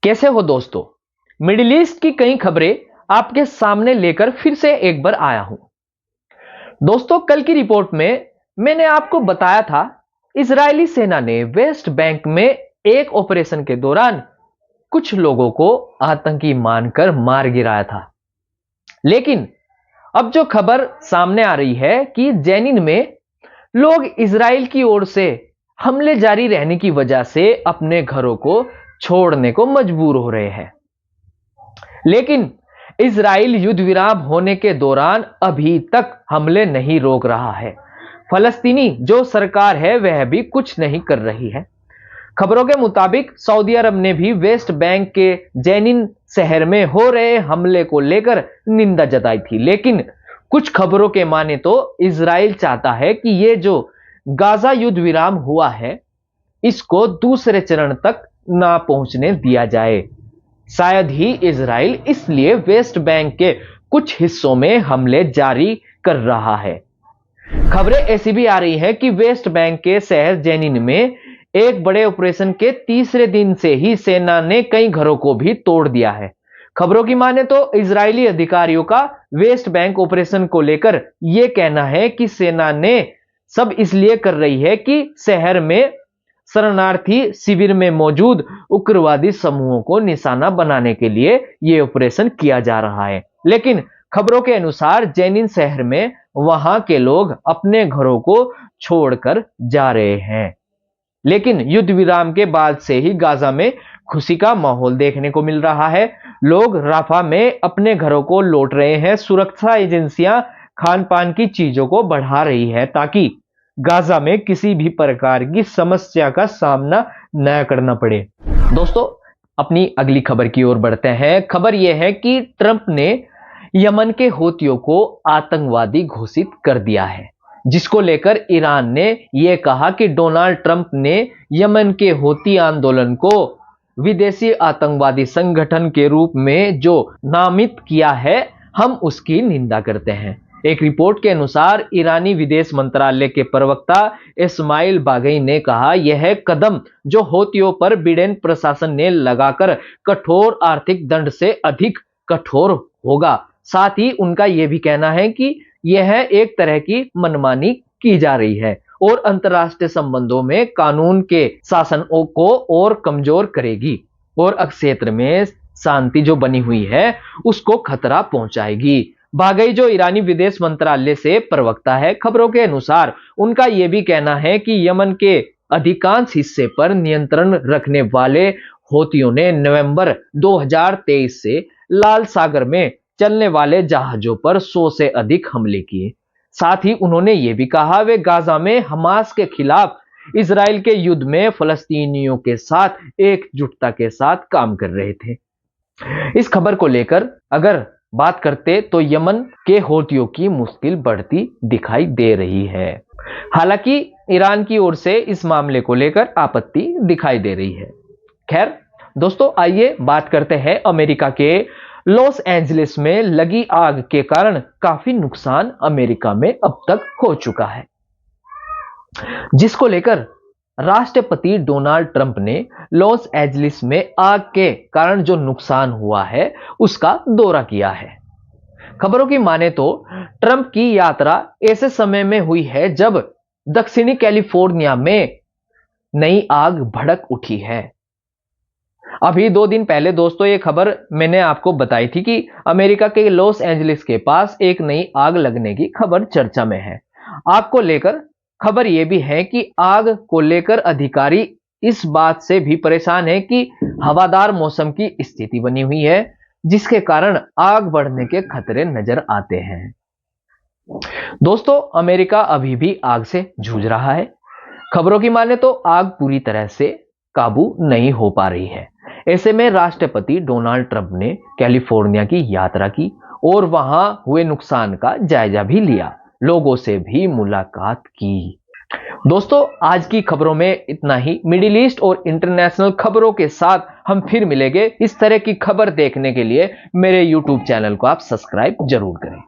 कैसे हो दोस्तों। मिडिल ईस्ट की कई खबरें आपके सामने लेकर फिर से एक बार आया हूं। दोस्तों, कल की रिपोर्ट में मैंने आपको बताया था इजरायली सेना ने वेस्ट बैंक में एक ऑपरेशन के दौरान कुछ लोगों को आतंकी मानकर मार गिराया था। लेकिन अब जो खबर सामने आ रही है कि जेनिन में लोग इजराइल की ओर से हमले जारी रहने की वजह से अपने घरों को छोड़ने को मजबूर हो रहे हैं। लेकिन इजराइल युद्ध विराम होने के दौरान अभी तक हमले नहीं रोक रहा है। फलस्तीनी जो सरकार है वह भी कुछ नहीं कर रही है। खबरों के मुताबिक सऊदी अरब ने भी वेस्ट बैंक के जेनिन शहर में हो रहे हमले को लेकर निंदा जताई थी। लेकिन कुछ खबरों के माने तो इजराइल चाहता है कि ये जो गाजा युद्ध विराम हुआ है इसको दूसरे चरण तक ना पहुंचने दिया जाए। शायद ही इजराइल इसलिए वेस्ट बैंक के कुछ हिस्सों में हमले जारी कर रहा है। खबरें ऐसी भी आ रही हैं कि वेस्ट बैंक के शहर जेनिन में एक बड़े ऑपरेशन के तीसरे दिन से ही सेना ने कई घरों को भी तोड़ दिया है। खबरों की माने तो इजरायली अधिकारियों का वेस्ट बैंक ऑपरेशन को लेकर यह कहना है कि सेना ने सब इसलिए कर रही है कि शहर में शरणार्थी शिविर में मौजूद उग्रवादी समूहों को निशाना बनाने के लिए यह ऑपरेशन किया जा रहा है। लेकिन खबरों के अनुसार जेनिन शहर में वहां के लोग अपने घरों को छोड़कर जा रहे हैं। लेकिन युद्ध विराम के बाद से ही गाजा में खुशी का माहौल देखने को मिल रहा है। लोग राफा में अपने घरों को लौट रहे हैं। सुरक्षा एजेंसियां खान पान की चीजों को बढ़ा रही है ताकि गाजा में किसी भी प्रकार की समस्या का सामना न करना पड़े। दोस्तों, अपनी अगली खबर की ओर बढ़ते हैं। खबर यह है कि ट्रंप ने यमन के हूतियों को आतंकवादी घोषित कर दिया है, जिसको लेकर ईरान ने यह कहा कि डोनाल्ड ट्रंप ने यमन के हूती आंदोलन को विदेशी आतंकवादी संगठन के रूप में जो नामित किया है, हम उसकी निंदा करते हैं। एक रिपोर्ट के अनुसार ईरानी विदेश मंत्रालय के प्रवक्ता इस्माइल बागई ने कहा, यह कदम जो हूतियों पर बिडेन प्रशासन ने लगाकर कठोर आर्थिक दंड से अधिक कठोर होगा। साथ ही उनका यह भी कहना है कि यह एक तरह की मनमानी की जा रही है और अंतर्राष्ट्रीय संबंधों में कानून के शासन को और कमजोर करेगी और क्षेत्र में शांति जो बनी हुई है उसको खतरा पहुंचाएगी। बागई जो ईरानी विदेश मंत्रालय से प्रवक्ता है, खबरों के अनुसार उनका यह भी कहना है कि यमन के अधिकांश हिस्से पर नियंत्रण रखने वाले हूतियों ने नवंबर 2023 से लाल सागर में चलने वाले जहाजों पर 100 से अधिक हमले किए। साथ ही उन्होंने यह भी कहा वे गाजा में हमास के खिलाफ इजराइल के युद्ध में फलस्तीनियों के साथ एकजुटता के साथ काम कर रहे थे। इस खबर को लेकर अगर बात करते तो यमन के हूतियों की मुश्किल बढ़ती दिखाई दे रही है। हालांकि ईरान की ओर से इस मामले को लेकर आपत्ति दिखाई दे रही है। खैर दोस्तों, आइए बात करते हैं अमेरिका के लॉस एंजलिस में लगी आग के कारण काफी नुकसान अमेरिका में अब तक हो चुका है, जिसको लेकर राष्ट्रपति डोनाल्ड ट्रंप ने लॉस एंजलिस में आग के कारण जो नुकसान हुआ है उसका दौरा किया है। खबरों की माने तो ट्रंप की यात्रा ऐसे समय में हुई है जब दक्षिणी कैलिफोर्निया में नई आग भड़क उठी है। अभी 2 दिन पहले दोस्तों ये खबर मैंने आपको बताई थी कि अमेरिका के लॉस एंजलिस के पास एक नई आग लगने की खबर चर्चा में है। आग को लेकर खबर यह भी है कि आग को लेकर अधिकारी इस बात से भी परेशान है कि हवादार मौसम की स्थिति बनी हुई है, जिसके कारण आग बढ़ने के खतरे नजर आते हैं। दोस्तों, अमेरिका अभी भी आग से जूझ रहा है। खबरों की माने तो आग पूरी तरह से काबू नहीं हो पा रही है। ऐसे में राष्ट्रपति डोनाल्ड ट्रंप ने कैलिफोर्निया की यात्रा की और वहां हुए नुकसान का जायजा भी लिया, लोगों से भी मुलाकात की। दोस्तों, आज की खबरों में इतना ही। मिडिल ईस्ट और इंटरनेशनल खबरों के साथ हम फिर मिलेंगे। इस तरह की खबर देखने के लिए मेरे YouTube चैनल को आप सब्सक्राइब जरूर करें।